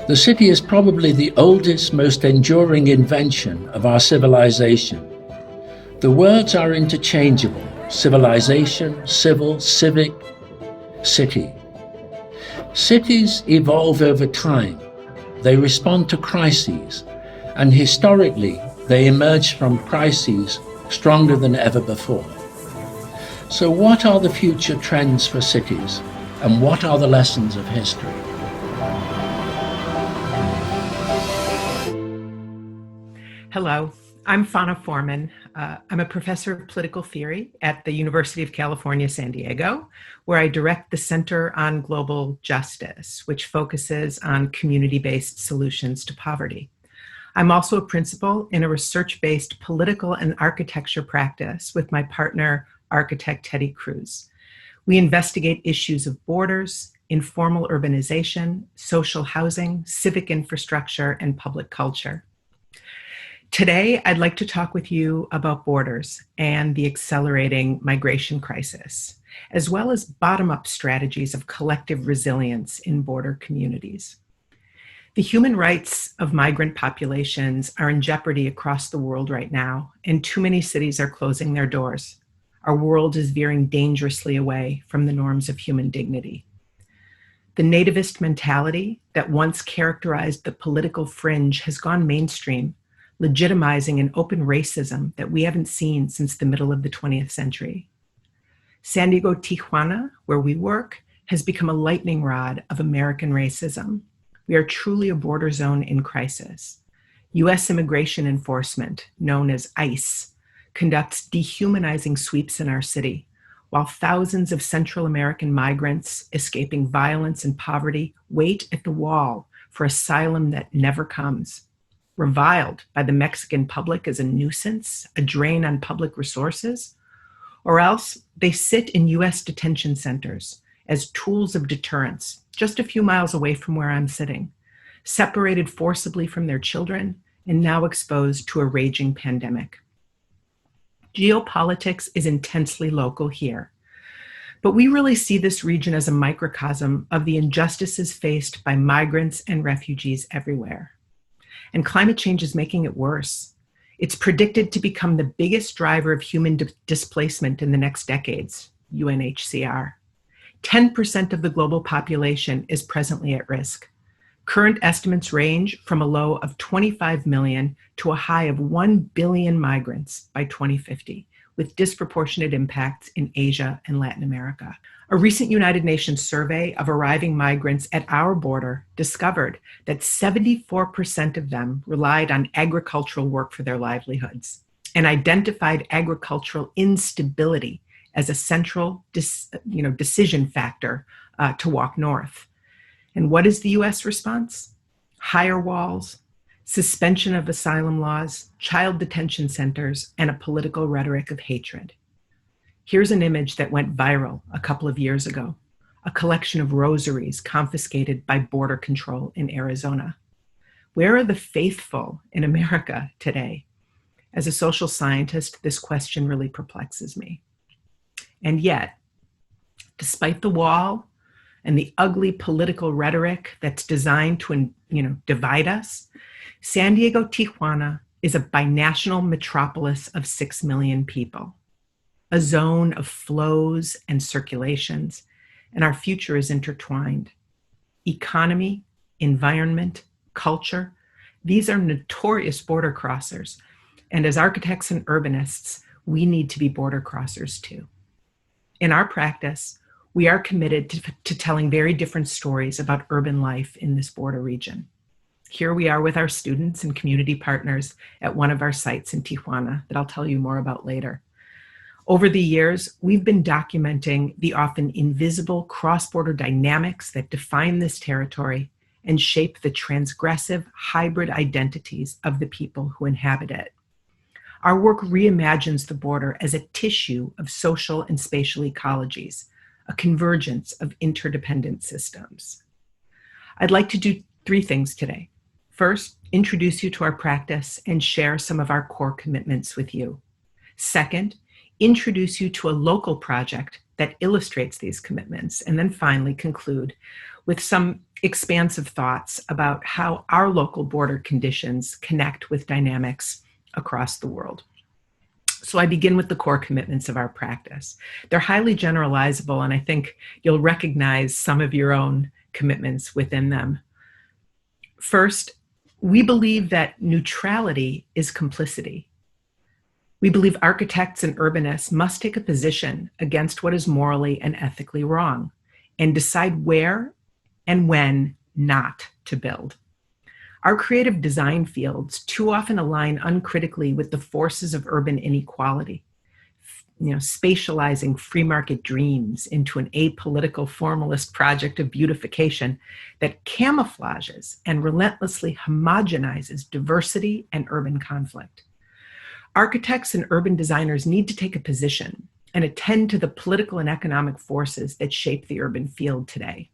The city is probably the oldest, most enduring invention of our civilization. The words are interchangeable: civilization, civil, civic, city. Cities evolve over time. They respond to crises, and historically, they emerge from crises stronger than ever before. So what are the future trends for cities, and what are the lessons of history? Hello, I'm Fonna Forman. I'm a professor of political theory at the University of California, San Diego, where I direct the Center on Global Justice, which focuses on community-based solutions to poverty. I'm also a principal in a research-based political and architecture practice with my partner, architect Teddy Cruz. We investigate issues of borders, informal urbanization, social housing, civic infrastructure, and public culture. Today, I'd like to talk with you about borders and the accelerating migration crisis, as well as bottom-up strategies of collective resilience in border communities. The human rights of migrant populations are in jeopardy across the world right now, and too many cities are closing their doors. Our world is veering dangerously away from the norms of human dignity. The nativist mentality that once characterized the political fringe has gone mainstream, legitimizing an open racism that we haven't seen since the middle of the 20th century. San Diego-Tijuana, where we work, has become a lightning rod of American racism. We are truly a border zone in crisis. U.S. immigration enforcement, known as ICE, conducts dehumanizing sweeps in our city, while thousands of Central American migrants escaping violence and poverty wait at the wall for asylum that never comes. Reviled by the Mexican public as a nuisance, a drain on public resources, or else they sit in U.S. detention centers as tools of deterrence, just a few miles away from where I'm sitting, separated forcibly from their children and now exposed to a raging pandemic. Geopolitics is intensely local here, but we really see this region as a microcosm of the injustices faced by migrants and refugees everywhere. And climate change is making it worse. It's predicted to become the biggest driver of human displacement in the next decades, UNHCR. 10% of the global population is presently at risk. Current estimates range from a low of 25 million to a high of 1 billion migrants by 2050, with disproportionate impacts in Asia and Latin America. A recent United Nations survey of arriving migrants at our border discovered that 74% of them relied on agricultural work for their livelihoods and identified agricultural instability as a central decision factor to walk north. And what is the US response? Higher walls, suspension of asylum laws, child detention centers, and a political rhetoric of hatred. Here's an image that went viral a couple of years ago, a collection of rosaries confiscated by border control in Arizona. Where are the faithful in America today? As a social scientist, this question really perplexes me. And yet, despite the wall and the ugly political rhetoric that's designed to, divide us, San Diego-Tijuana is a binational metropolis of 6 million people, a zone of flows and circulations, and our future is intertwined. Economy, environment, culture, these are notorious border crossers. And as architects and urbanists, we need to be border crossers too. In our practice, we are committed to telling very different stories about urban life in this border region. Here we are with our students and community partners at one of our sites in Tijuana that I'll tell you more about later. Over the years, we've been documenting the often invisible cross-border dynamics that define this territory and shape the transgressive hybrid identities of the people who inhabit it. Our work reimagines the border as a tissue of social and spatial ecologies, a convergence of interdependent systems. I'd like to do 3 things today. First, introduce you to our practice and share some of our core commitments with you. Second, introduce you to a local project that illustrates these commitments. And then finally conclude with some expansive thoughts about how our local border conditions connect with dynamics across the world. So I begin with the core commitments of our practice. They're highly generalizable, and I think you'll recognize some of your own commitments within them. First, we believe that neutrality is complicity. We believe architects and urbanists must take a position against what is morally and ethically wrong and decide where and when not to build. Our creative design fields too often align uncritically with the forces of urban inequality, spatializing free market dreams into an apolitical formalist project of beautification that camouflages and relentlessly homogenizes diversity and urban conflict. Architects and urban designers need to take a position and attend to the political and economic forces that shape the urban field today.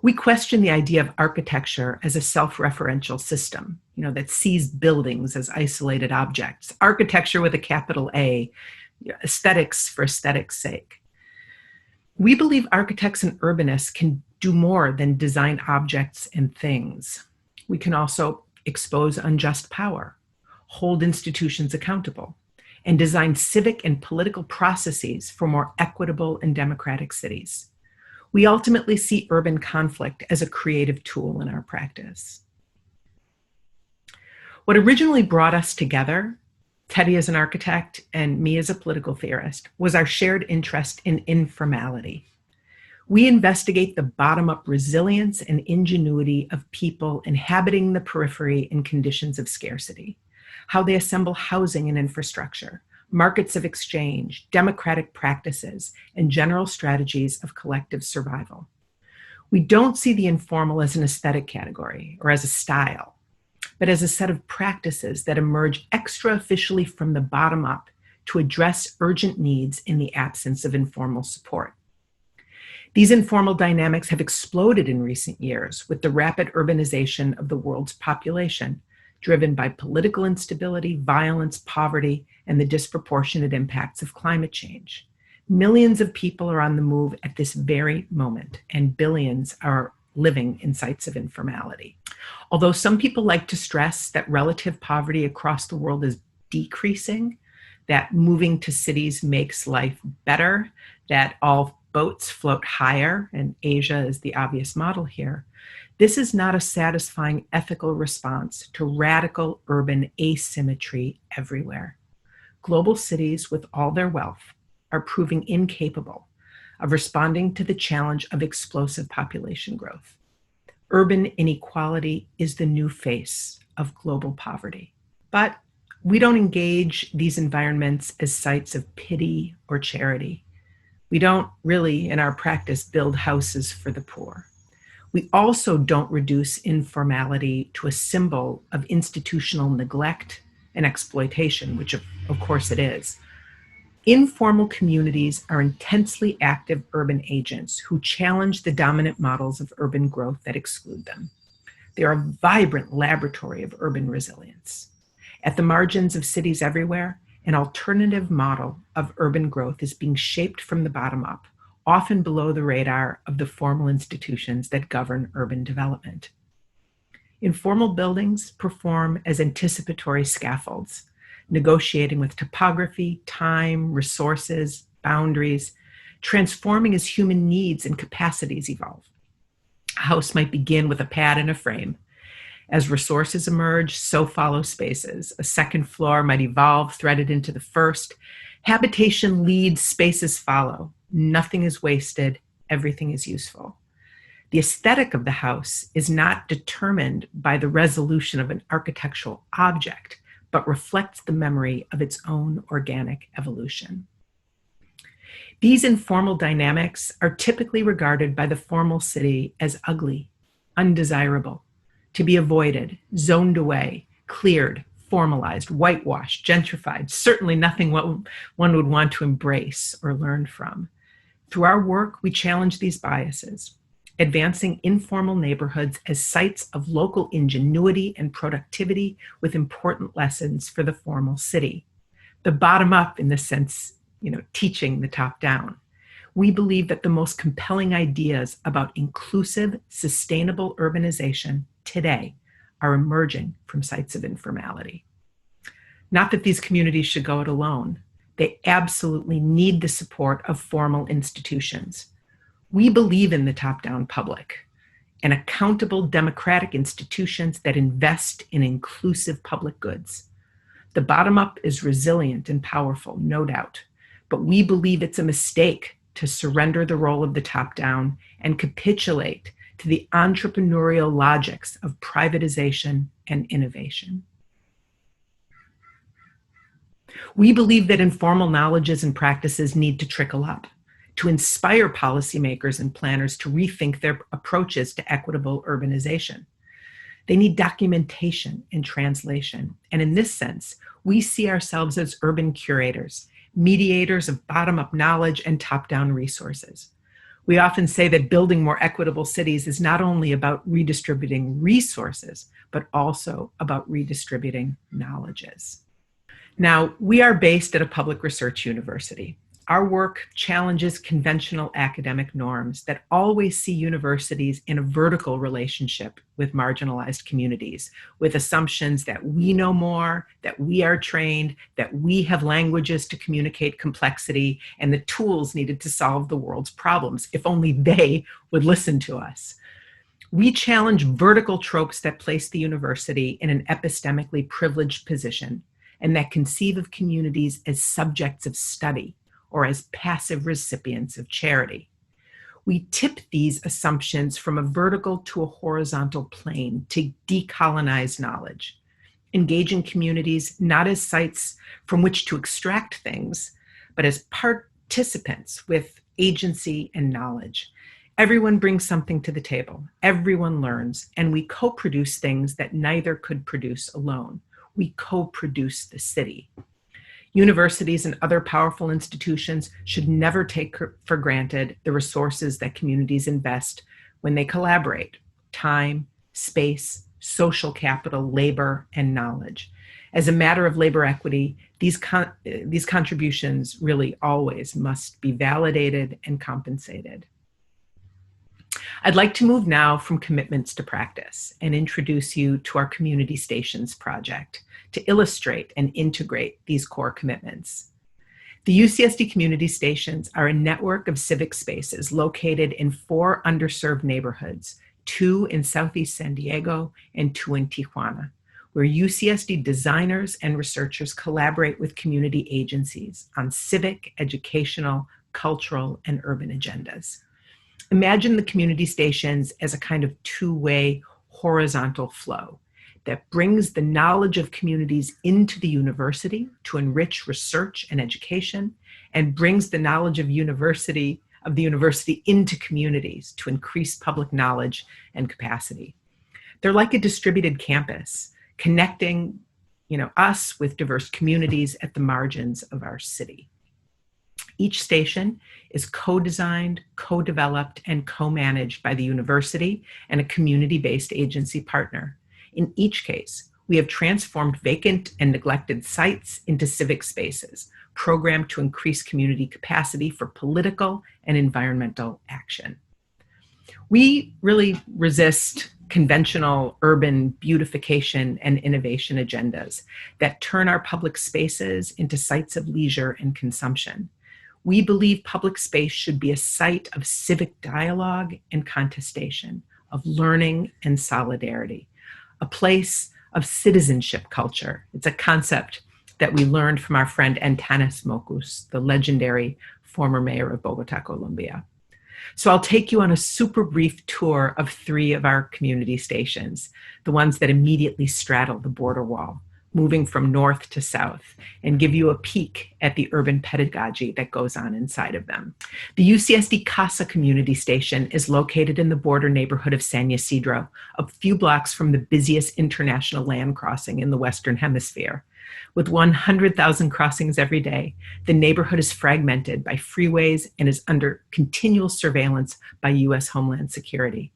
We question the idea of architecture as a self-referential system, that sees buildings as isolated objects, architecture with a capital A, aesthetics for aesthetics' sake. We believe architects and urbanists can do more than design objects and things. We can also expose unjust power, hold institutions accountable, and design civic and political processes for more equitable and democratic cities. We ultimately see urban conflict as a creative tool in our practice. What originally brought us together, Teddy as an architect and me as a political theorist, was our shared interest in informality. We investigate the bottom-up resilience and ingenuity of people inhabiting the periphery in conditions of scarcity, how they assemble housing and infrastructure, markets of exchange, democratic practices, and general strategies of collective survival. We don't see the informal as an aesthetic category or as a style, but as a set of practices that emerge extra-officially from the bottom up to address urgent needs in the absence of informal support. These informal dynamics have exploded in recent years with the rapid urbanization of the world's population, driven by political instability, violence, poverty, and the disproportionate impacts of climate change. Millions of people are on the move at this very moment, and billions are living in sites of informality. Although some people like to stress that relative poverty across the world is decreasing, that moving to cities makes life better, that all boats float higher, and Asia is the obvious model here, this is not a satisfying ethical response to radical urban asymmetry everywhere. Global cities, with all their wealth, are proving incapable of responding to the challenge of explosive population growth. Urban inequality is the new face of global poverty. But we don't engage these environments as sites of pity or charity. We don't really, in our practice, build houses for the poor. We also don't reduce informality to a symbol of institutional neglect and exploitation, which of course it is. Informal communities are intensely active urban agents who challenge the dominant models of urban growth that exclude them. They are a vibrant laboratory of urban resilience. At the margins of cities everywhere, an alternative model of urban growth is being shaped from the bottom up, often below the radar of the formal institutions that govern urban development. Informal buildings perform as anticipatory scaffolds, negotiating with topography, time, resources, boundaries, transforming as human needs and capacities evolve. A house might begin with a pad and a frame. As resources emerge, so follow spaces. A second floor might evolve, threaded into the first. Habitation leads, spaces follow. Nothing is wasted, everything is useful. The aesthetic of the house is not determined by the resolution of an architectural object, but reflects the memory of its own organic evolution. These informal dynamics are typically regarded by the formal city as ugly, undesirable, to be avoided, zoned away, cleared, formalized, whitewashed, gentrified, certainly nothing one would want to embrace or learn from. Through our work, we challenge these biases, advancing informal neighborhoods as sites of local ingenuity and productivity with important lessons for the formal city. The bottom up in the sense, teaching the top down. We believe that the most compelling ideas about inclusive, sustainable urbanization today are emerging from sites of informality. Not that these communities should go it alone. They absolutely need the support of formal institutions. We believe in the top-down public and accountable democratic institutions that invest in inclusive public goods. The bottom-up is resilient and powerful, no doubt, but we believe it's a mistake to surrender the role of the top-down and capitulate to the entrepreneurial logics of privatization and innovation. We believe that informal knowledges and practices need to trickle up, to inspire policymakers and planners to rethink their approaches to equitable urbanization. They need documentation and translation. And in this sense, we see ourselves as urban curators, mediators of bottom-up knowledge and top-down resources. We often say that building more equitable cities is not only about redistributing resources, but also about redistributing knowledges. Now, we are based at a public research university. Our work challenges conventional academic norms that always see universities in a vertical relationship with marginalized communities, with assumptions that we know more, that we are trained, that we have languages to communicate complexity, and the tools needed to solve the world's problems, if only they would listen to us. We challenge vertical tropes that place the university in an epistemically privileged position and that conceive of communities as subjects of study or as passive recipients of charity. We tip these assumptions from a vertical to a horizontal plane to decolonize knowledge, engaging communities not as sites from which to extract things, but as participants with agency and knowledge. Everyone brings something to the table, everyone learns, and we co-produce things that neither could produce alone. We co-produce the city. Universities and other powerful institutions should never take for granted the resources that communities invest when they collaborate: time, space, social capital, labor, and knowledge. As a matter of labor equity, these contributions really always must be validated and compensated. I'd like to move now from commitments to practice and introduce you to our Community Stations project to illustrate and integrate these core commitments. The UCSD Community Stations are a network of civic spaces located in 4 underserved neighborhoods, 2 in Southeast San Diego and 2 in Tijuana, where UCSD designers and researchers collaborate with community agencies on civic, educational, cultural, and urban agendas. Imagine the community stations as a kind of two-way horizontal flow that brings the knowledge of communities into the university to enrich research and education, and brings the knowledge of the university into communities to increase public knowledge and capacity. They're like a distributed campus, connecting, us with diverse communities at the margins of our city. Each station is co-designed, co-developed, and co-managed by the university and a community-based agency partner. In each case, we have transformed vacant and neglected sites into civic spaces, programmed to increase community capacity for political and environmental action. We really resist conventional urban beautification and innovation agendas that turn our public spaces into sites of leisure and consumption. We believe public space should be a site of civic dialogue and contestation, of learning and solidarity, a place of citizenship culture. It's a concept that we learned from our friend Antanas Mockus, the legendary former mayor of Bogota, Colombia. So I'll take you on a super brief tour of 3 of our community stations, the ones that immediately straddle the border wall, moving from north to south, and give you a peek at the urban pedagogy that goes on inside of them. The UCSD Casa Community Station is located in the border neighborhood of San Ysidro, a few blocks from the busiest international land crossing in the Western Hemisphere. With 100,000 crossings every day, the neighborhood is fragmented by freeways and is under continual surveillance by U.S. Homeland Security.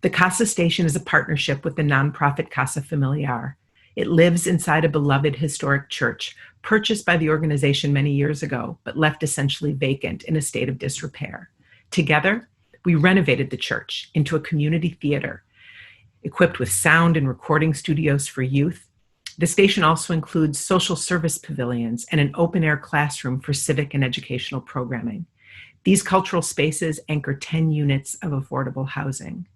The Casa Station is a partnership with the nonprofit Casa Familiar. It lives inside a beloved historic church, purchased by the organization many years ago, but left essentially vacant in a state of disrepair. Together, we renovated the church into a community theater, equipped with sound and recording studios for youth. The station also includes social service pavilions and an open-air classroom for civic and educational programming. These cultural spaces anchor 10 units of affordable housing.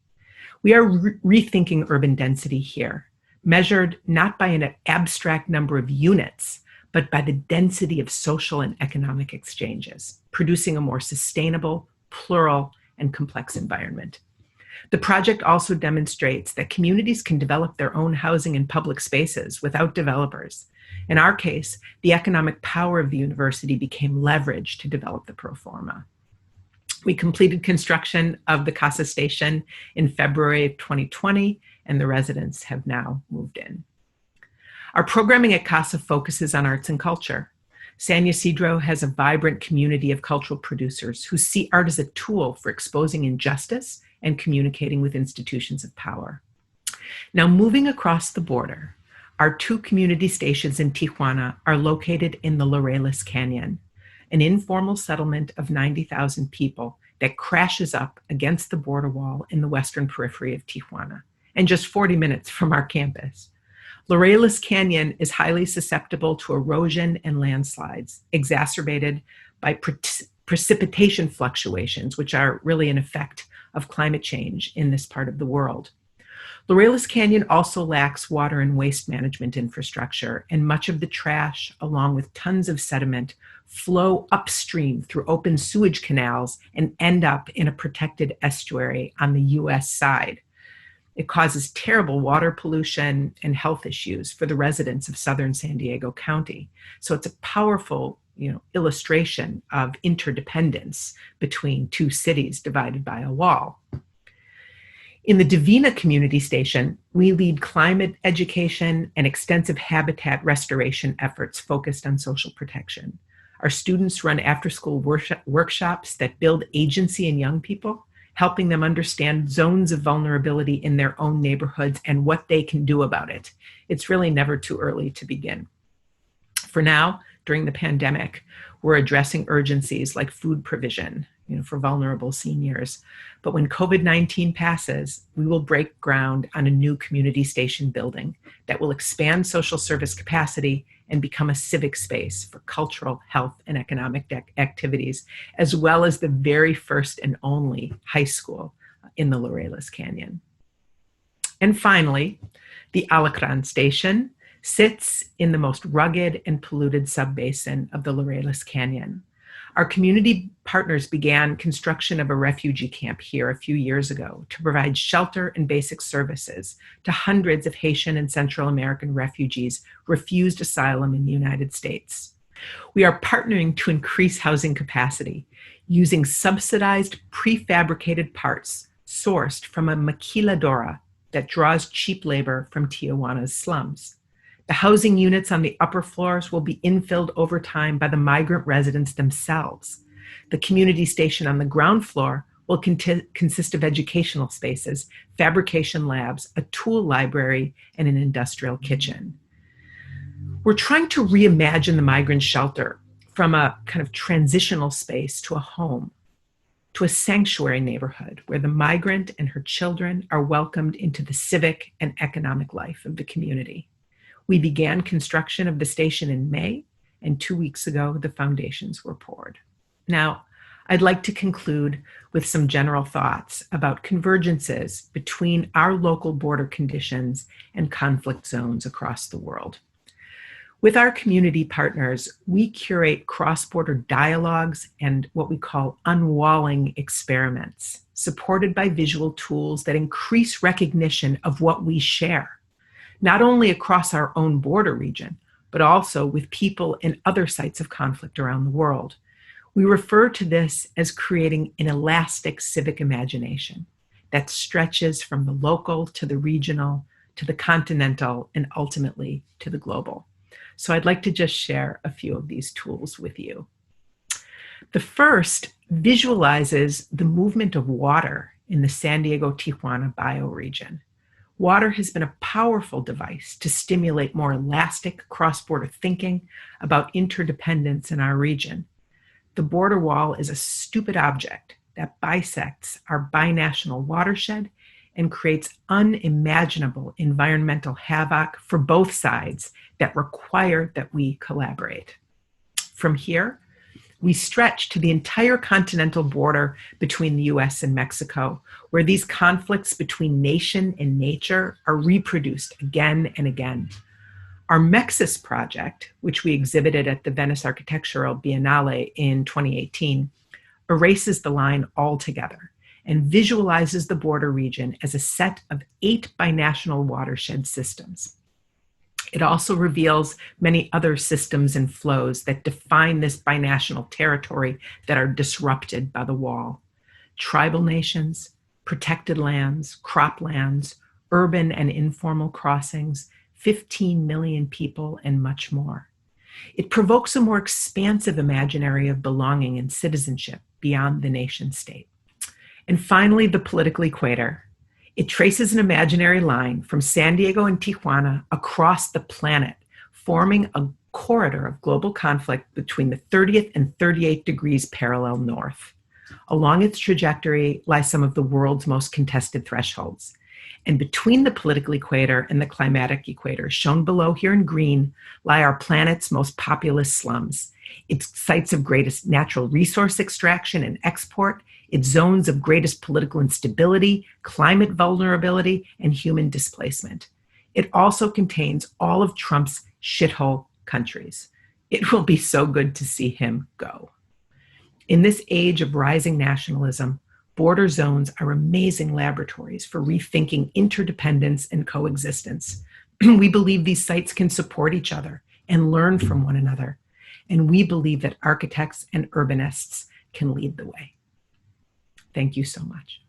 We are rethinking urban density here, measured not by an abstract number of units, but by the density of social and economic exchanges, producing a more sustainable, plural, and complex environment. The project also demonstrates that communities can develop their own housing and public spaces without developers. In our case, the economic power of the university became leverage to develop the pro forma. We completed construction of the Casa Station in February of 2020, and the residents have now moved in. Our programming at Casa focuses on arts and culture. San Ysidro has a vibrant community of cultural producers who see art as a tool for exposing injustice and communicating with institutions of power. Now, moving across the border, our 2 community stations in Tijuana are located in the Laureles Canyon, an informal settlement of 90,000 people that crashes up against the border wall in the western periphery of Tijuana, and just 40 minutes from our campus. Laureles Canyon is highly susceptible to erosion and landslides, exacerbated by precipitation fluctuations, which are really an effect of climate change in this part of the world. Laureles Canyon also lacks water and waste management infrastructure, and much of the trash, along with tons of sediment, flow upstream through open sewage canals and end up in a protected estuary on the US side. It causes terrible water pollution and health issues for the residents of southern San Diego County. So it's a powerful, illustration of interdependence between 2 cities divided by a wall. In the Divina Community Station, we lead climate education and extensive habitat restoration efforts focused on social protection. Our students run after-school workshops that build agency in young people, helping them understand zones of vulnerability in their own neighborhoods and what they can do about it. It's really never too early to begin. For now, during the pandemic, we're addressing urgencies like food provision, for vulnerable seniors. But when COVID-19 passes, we will break ground on a new community station building that will expand social service capacity and become a civic space for cultural, health, and economic activities, as well as the very first and only high school in the Laureles Canyon. And finally, the Alacran Station sits in the most rugged and polluted subbasin of the Laureles Canyon. Our community partners began construction of a refugee camp here a few years ago to provide shelter and basic services to hundreds of Haitian and Central American refugees refused asylum in the United States. We are partnering to increase housing capacity using subsidized prefabricated parts sourced from a maquiladora that draws cheap labor from Tijuana's slums. The housing units on the upper floors will be infilled over time by the migrant residents themselves. The community station on the ground floor will consist of educational spaces, fabrication labs, a tool library, and an industrial kitchen. We're trying to reimagine the migrant shelter from a kind of transitional space to a home, to a sanctuary neighborhood where the migrant and her children are welcomed into the civic and economic life of the community. We began construction of the station in May, and 2 weeks ago, the foundations were poured. Now, I'd like to conclude with some general thoughts about convergences between our local border conditions and conflict zones across the world. With our community partners, we curate cross-border dialogues and what we call unwalling experiments, supported by visual tools that increase recognition of what we share, not only across our own border region, but also with people in other sites of conflict around the world. We refer to this as creating an elastic civic imagination that stretches from the local to the regional, to the continental, and ultimately to the global. So I'd like to just share a few of these tools with you. The first visualizes the movement of water in the San Diego-Tijuana bioregion. water has been a powerful device to stimulate more elastic cross-border thinking about interdependence in our region. The border wall is a stupid object that bisects our binational watershed and creates unimaginable environmental havoc for both sides that require that we collaborate. From here, we stretch to the entire continental border between the US and Mexico, where these conflicts between nation and nature are reproduced again and again. Our Mexis project, which we exhibited at the Venice Architectural Biennale in 2018, erases the line altogether and visualizes the border region as a set of 8 binational watershed systems. It also reveals many other systems and flows that define this binational territory that are disrupted by the wall. Tribal nations, protected lands, croplands, urban and informal crossings, 15 million people, and much more. It provokes a more expansive imaginary of belonging and citizenship beyond the nation state. And finally, the political equator. It traces an imaginary line from San Diego and Tijuana across the planet, forming a corridor of global conflict between the 30th and 38th degrees parallel north. Along its trajectory lie some of the world's most contested thresholds. And between the political equator and the climatic equator, shown below here in green, lie our planet's most populous slums, its sites of greatest natural resource extraction and export, its zones of greatest political instability, climate vulnerability, and human displacement. It also contains all of Trump's shithole countries. It will be so good to see him go. In this age of rising nationalism, border zones are amazing laboratories for rethinking interdependence and coexistence. We believe these sites can support each other and learn from one another. And we believe that architects and urbanists can lead the way. Thank you so much.